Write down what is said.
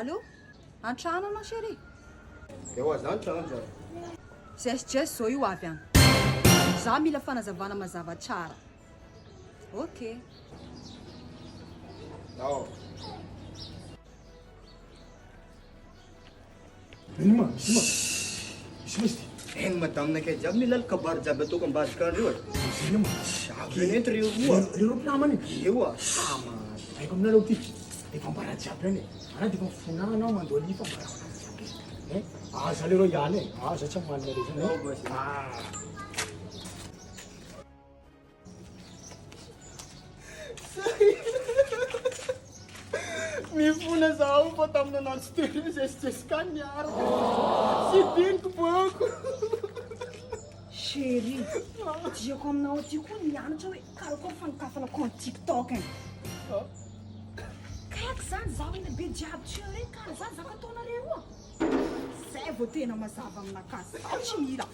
Allô? An-trano anao chérie? Ewa zany trano zany. Zay zao io avy any. Za mila fanazavana mazava tsara. Ok. Ao. Inona misy ty? Eny madame nakay jiaby milala kabary jiaby ataoko ambadika andreo e. Zay ma. Avy nenty reo moa. Reo mpinamany. Ewa. Aiko aminareo ty. Efa mbara jiaby any e. Ana ty efa mifonana anao mandoa lifa mbara jiaby. Aza lereo ihany e. Aza tsy amalina reo zany. Ao boss. Mifuna zaho fa tamina natsy telo zesika niaraka. Sy diniko boko. Chérie, diako aminao ty koa nianatra hoe karakôry fanokafana compte TikTok e. Kaiky zany zaho eny be jiaby tsy reny kara zany zaka ataonareo io. Zay vao tena mazava aminakazy. Tsy mira.